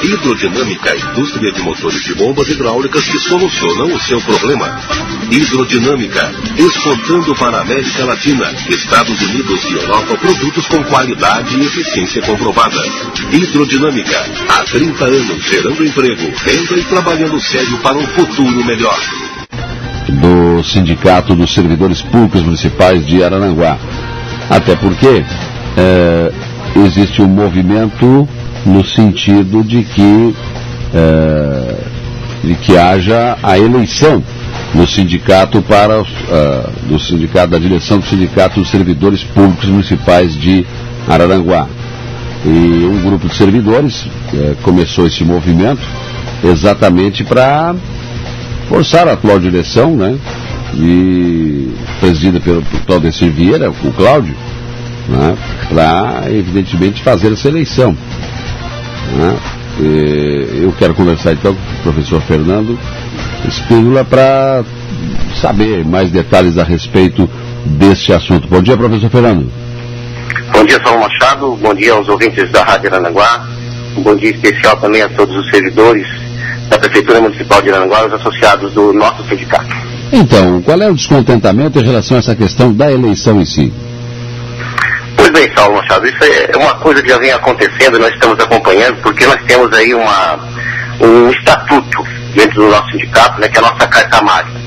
Hidrodinâmica, indústria de motores de bombas hidráulicas que solucionam o seu problema. Hidrodinâmica, exportando para a América Latina, Estados Unidos e Europa produtos com qualidade e eficiência comprovada. Hidrodinâmica, há 30 anos gerando emprego, renda e trabalhando sério para um futuro melhor. Do Sindicato dos Servidores Públicos Municipais de Araranguá. Até porque existe um movimento no sentido de que haja a eleição no sindicato do sindicato, da direção do Sindicato dos Servidores Públicos Municipais de Araranguá. E um grupo de servidores começou esse movimento exatamente para forçar a atual direção, né? E presidida pelo Claudecir Vieira, o Cláudio, né? Para, evidentemente, fazer essa eleição. Né? Eu quero conversar então com o professor Fernando Espínola para saber mais detalhes a respeito deste assunto. Bom dia, professor Fernando. Bom dia, Saulo Machado. Bom dia aos ouvintes da Rádio Araranguá. Um bom dia especial também a todos os servidores da Prefeitura Municipal de Araranguá e os associados do nosso sindicato. Então, qual é o descontentamento em relação a essa questão da eleição em si? Pois bem, Saulo Machado, isso é uma coisa que já vem acontecendo, nós estamos acompanhando, porque nós temos aí um estatuto dentro do nosso sindicato, né, que é a nossa carta magna.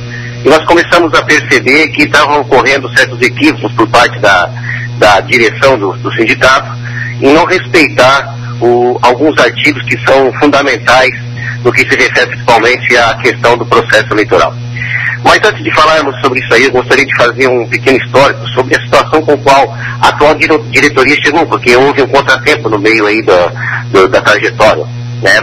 E nós começamos a perceber que estavam ocorrendo certos equívocos por parte da direção do sindicato em não respeitar alguns artigos que são fundamentais no que se refere principalmente à questão do processo eleitoral. Mas antes de falarmos sobre isso aí, eu gostaria de fazer um pequeno histórico sobre a situação com a qual a atual diretoria chegou, porque houve um contratempo no meio aí da trajetória, né?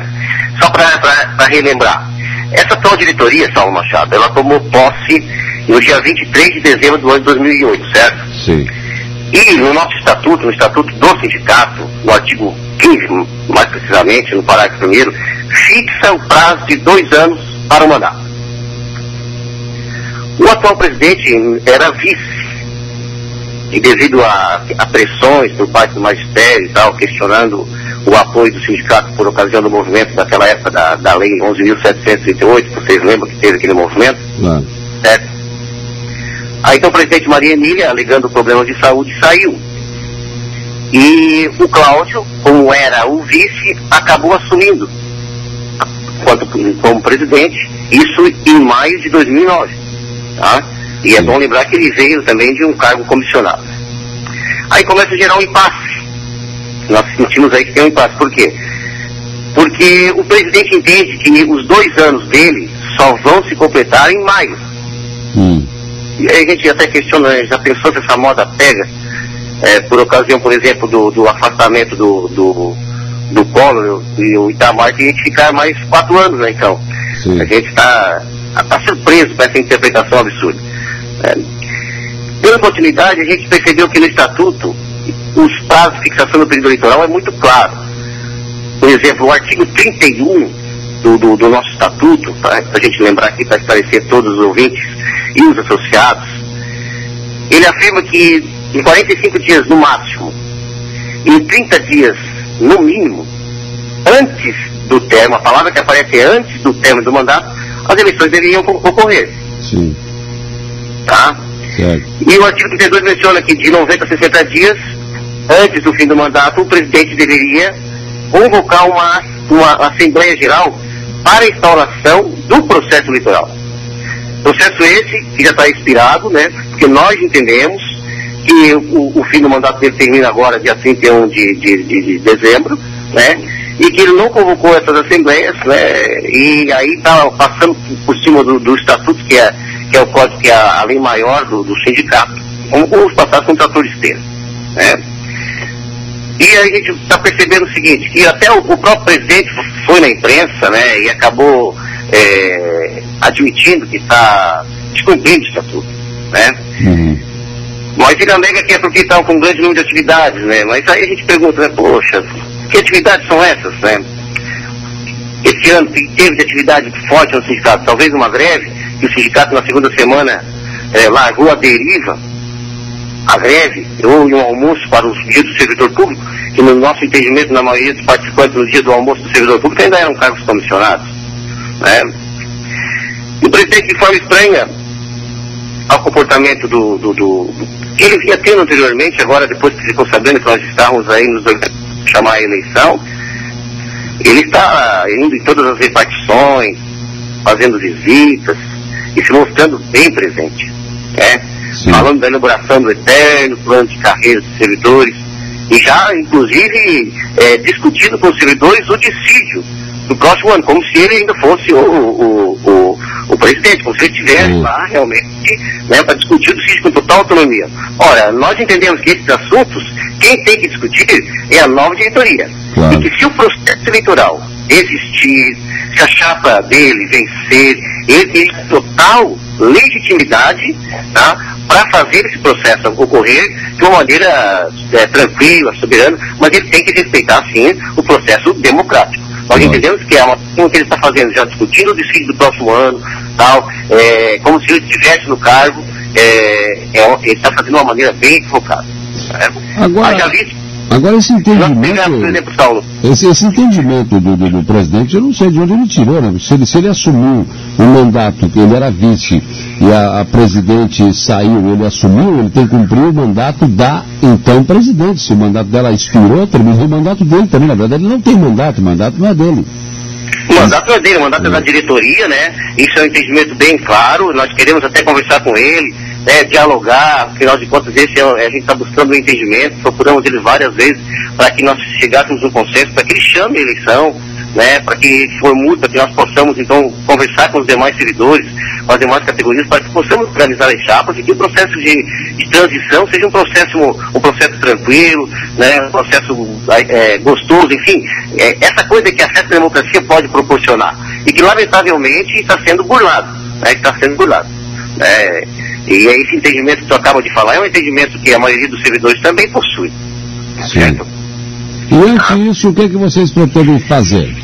Só para relembrar, essa atual diretoria, Saulo Machado, ela tomou posse no dia 23 de dezembro do ano de 2008, certo? Sim. E no nosso estatuto, no estatuto do sindicato, no artigo 15, mais precisamente, no parágrafo 1º, fixa o prazo de 2 anos para o mandato. O atual presidente era vice, e devido a pressões por parte do magistério e tal, questionando o apoio do sindicato por ocasião do movimento daquela época da lei 11.738, vocês lembram que teve aquele movimento? Claro. Certo? Aí então o presidente Maria Emília, alegando problemas de saúde, saiu. E o Cláudio, como era o vice, acabou assumindo como presidente, isso em maio de 2009. Tá? E é bom lembrar que ele veio também de um cargo comissionado. Aí começa a gerar um impasse. Nós sentimos aí que tem um impasse. Por quê? Porque o presidente entende que os 2 anos dele só vão se completar em maio. E aí a gente até questiona, já pensou se essa moda pega, por ocasião, por exemplo, do afastamento do Collor e o Itamar, teria que ficar mais 4 anos, né? Então, sim. A gente está surpreso com essa interpretação absurda. Pela continuidade, a gente percebeu que no estatuto, os prazos de fixação do período eleitoral é muito claro. Por exemplo, o artigo 31 do nosso estatuto, para a gente lembrar aqui, para esclarecer todos os ouvintes e os associados, ele afirma que em 45 dias no máximo, em 30 dias no mínimo, antes do termo, a palavra que aparece é antes do termo do mandato, as eleições deveriam ocorrer. Sim. Tá? Certo. E o artigo 32 menciona que de 90 a 60 dias, antes do fim do mandato, o presidente deveria convocar uma Assembleia Geral para a instauração do processo eleitoral. Processo esse que já está expirado, né? Porque nós entendemos que o fim do mandato dele termina agora, dia 31 de dezembro, né? E que ele não convocou essas assembleias, né? E aí está passando por cima do estatuto, que é o código, que é a lei maior do sindicato, como os passados com trator esteira, né? E aí a gente está percebendo o seguinte, que até o próprio presidente foi na imprensa, né? E acabou admitindo que está descumprindo o estatuto, né? Uhum. Mas ele alega que é porque estão com um grande número de atividades, né? Mas aí a gente pergunta, né? Poxa, que atividades são essas, né? Esse ano teve de atividade forte no sindicato, talvez uma greve, que o sindicato na segunda semana largou a deriva, a greve, ou um almoço para os dias do servidor público, que no nosso entendimento, na maioria dos participantes no dia do almoço do servidor público ainda eram cargos comissionados, né? E o presidente, de forma estranha ao comportamento que ele vinha tendo anteriormente, agora depois que ficou sabendo que nós estávamos aí nos chamar a eleição, ele está indo em todas as repartições, fazendo visitas e se mostrando bem presente, né? Falando da elaboração do eterno plano de carreira dos servidores e já, inclusive, discutindo com os servidores o dissídio do próximo ano, como se ele ainda fosse o presidente, como se ele estivesse lá realmente, né, para discutir o dissídio com total autonomia. Ora, nós entendemos que esses assuntos, quem tem que discutir é a nova diretoria. Claro. E que se o processo eleitoral existir, se a chapa dele vencer, ele tem total legitimidade, tá, para fazer esse processo ocorrer de uma maneira tranquila, soberana, mas ele tem que respeitar, sim, o processo democrático. Nós entendemos que é uma coisa que ele está fazendo, já discutindo o dissídio do próximo ano, tal, como se ele estivesse no cargo, ele está fazendo de uma maneira bem equivocada. Agora esse entendimento do presidente, eu não sei de onde ele tirou, né? Se ele assumiu o mandato, que ele era vice, e a presidente saiu, ele assumiu, ele tem que cumprir o mandato da então presidente. Se o mandato dela expirou, terminou o mandato dele também. Na verdade, ele não tem mandato, o mandato não é dele. O mandato não é dele, o mandato é da diretoria, né? Isso é um entendimento bem claro, nós queremos até conversar com ele, né, dialogar, afinal de contas, a gente está buscando um entendimento, procuramos ele várias vezes para que nós chegássemos a um consenso, para que ele chame a eleição, né, para que, se for mútua, que nós possamos, então, conversar com os demais servidores, com as demais categorias, para que possamos organizar as chapas e que o processo de transição seja um processo tranquilo, né, um processo gostoso, enfim, essa coisa que a certa democracia pode proporcionar e que, lamentavelmente, está sendo burlado, né, e esse entendimento que tu acaba de falar é um entendimento que a maioria dos servidores também possui. Certo? E antes disso, o que vocês pretendem fazer?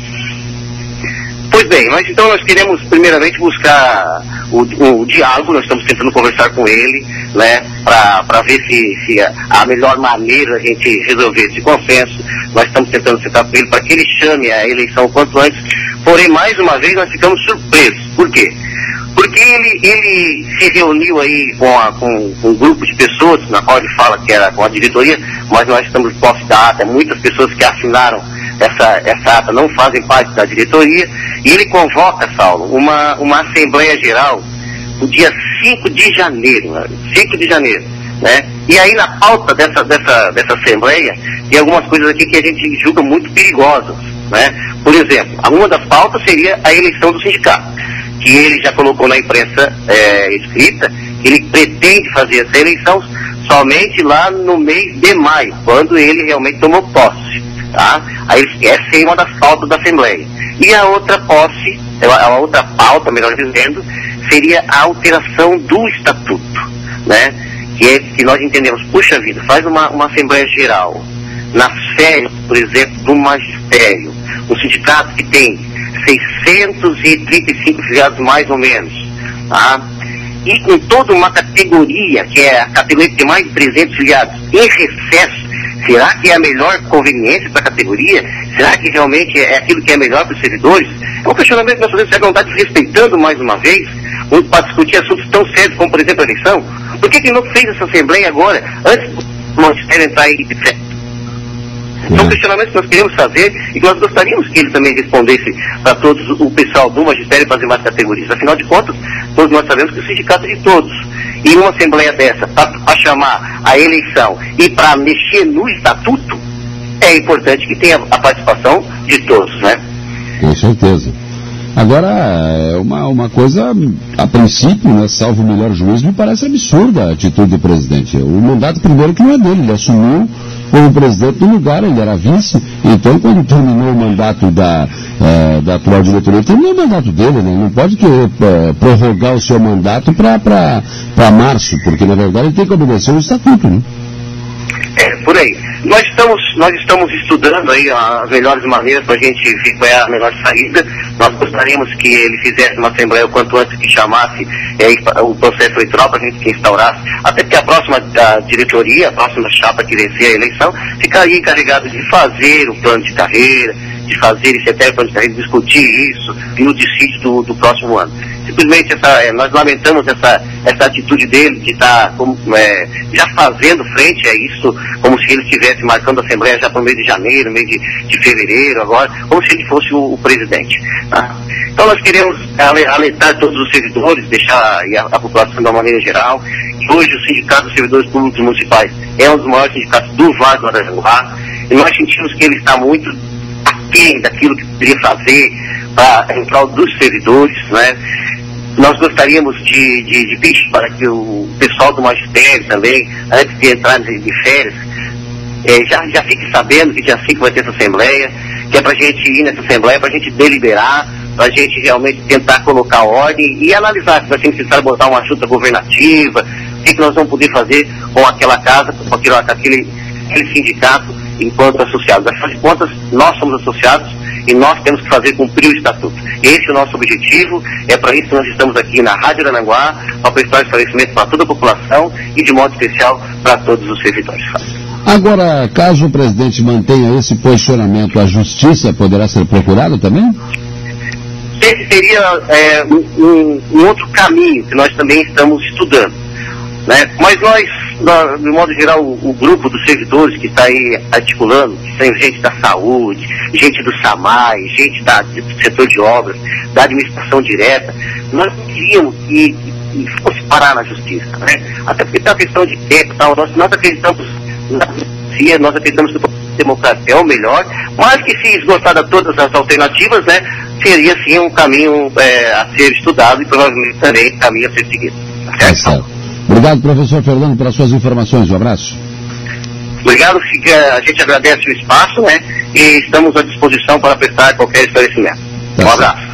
Pois bem, nós queremos primeiramente buscar o diálogo, nós estamos tentando conversar com ele, né, para ver se a melhor maneira a gente resolver esse consenso. Nós estamos tentando sentar com ele para que ele chame a eleição o quanto antes, porém, mais uma vez, nós ficamos surpresos. Por quê? Porque ele se reuniu aí com um grupo de pessoas, na qual ele fala que era com a diretoria, mas nós estamos posse da ata, muitas pessoas que assinaram essa ata não fazem parte da diretoria, e ele convoca, Saulo, uma Assembleia Geral no dia 5 de janeiro, né? E aí na pauta dessa Assembleia tem algumas coisas aqui que a gente julga muito perigosas, né? Por exemplo, uma das pautas seria a eleição do sindicato, que ele já colocou na imprensa escrita, que ele pretende fazer essa eleição somente lá no mês de maio, quando ele realmente tomou posse, tá? Aí essa é uma das pautas da Assembleia. E a outra pauta, melhor dizendo, seria a alteração do estatuto, né? Que nós entendemos, puxa vida, faz uma Assembleia Geral nas férias, por exemplo, do magistério, um sindicato que tem 635 filiados mais ou menos, tá? E com toda uma categoria, que é a categoria que tem mais de 300 filiados, em recesso, será que é a melhor conveniência para a categoria? Será que realmente é aquilo que é melhor para os servidores? É um questionamento que nós fazemos, será que não está desrespeitando mais uma vez, para discutir assuntos tão sérios como, por exemplo, a eleição? Por que não fez essa Assembleia agora, antes do Ministério entrar em decreto? São questionamentos que nós queremos fazer e que nós gostaríamos que ele também respondesse para todos o pessoal do magistério e para as demais categorias. Afinal de contas, todos nós sabemos que o sindicato é de todos. E uma Assembleia dessa, para chamar a eleição e para mexer no estatuto, é importante que tenha a participação de todos, né? Com certeza. Agora, é uma coisa, a princípio, né, salvo o melhor juízo, me parece absurda a atitude do presidente. O mandato, primeiro, que não é dele, ele assumiu como presidente do lugar, ele era vice, então quando terminou o mandato da atual diretoria, terminou o mandato dele, né? Não pode querer prorrogar o seu mandato para março, porque na verdade ele tem que obedecer o estatuto, né? Por aí. Nós estamos estudando aí as melhores maneiras para a gente ver qual é a melhor saída. Nós gostaríamos que ele fizesse uma assembleia o quanto antes, que chamasse o processo eleitoral para a gente instaurasse, até porque a próxima diretoria, a próxima chapa que vencer a eleição, ficaria encarregada de fazer o plano de carreira, de fazer esse eterno plano de carreira, discutir isso no dissídio do próximo ano. Simplesmente nós lamentamos essa atitude dele de estar já fazendo frente a isso, como se ele estivesse marcando a Assembleia já para o mês de janeiro, mês de fevereiro, agora, como se ele fosse o presidente. Tá? Então nós queremos alertar todos os servidores, deixar a população de uma maneira geral, que hoje o Sindicato dos Servidores Públicos Municipais é um dos maiores sindicatos do Vale do Araranguá, e nós sentimos que ele está muito aquém daquilo que poderia fazer em prol dos servidores, né? Nós gostaríamos de pedir para que o pessoal do magistério também, antes de entrar de férias, já fique sabendo que dia 5 vai ter essa assembleia, que é para a gente ir nessa assembleia, para a gente deliberar, para a gente realmente tentar colocar ordem e analisar se vai ser necessário botar uma junta governativa, o que nós vamos poder fazer com aquela casa, com aquele sindicato, enquanto associados. Afinal de contas, nós somos associados e nós temos que fazer cumprir o estatuto. Esse é o nosso objetivo, é para isso que nós estamos aqui na Rádio Araranguá, para prestar esclarecimento para toda a população e de modo especial para todos os servidores. Agora, caso o presidente mantenha esse posicionamento, a justiça poderá ser procurada também? Esse seria um outro caminho que nós também estamos estudando, né? Mas nós, de modo geral, o grupo dos servidores que está aí articulando, que são gente da saúde, gente do SAMAI, gente do setor de obras, da administração direta, nós não queríamos que fosse parar na justiça, né? Até porque tem uma questão de tempo, tal, nós acreditamos na democracia, nós acreditamos que a democracia é o melhor, mas que se esgotar todas as alternativas, né, seria sim um caminho a ser estudado e provavelmente também um caminho a ser seguido. Certo? Obrigado, professor Fernando, pelas suas informações. Um abraço. Obrigado, a gente agradece o espaço, né? E estamos à disposição para prestar qualquer esclarecimento. Um abraço.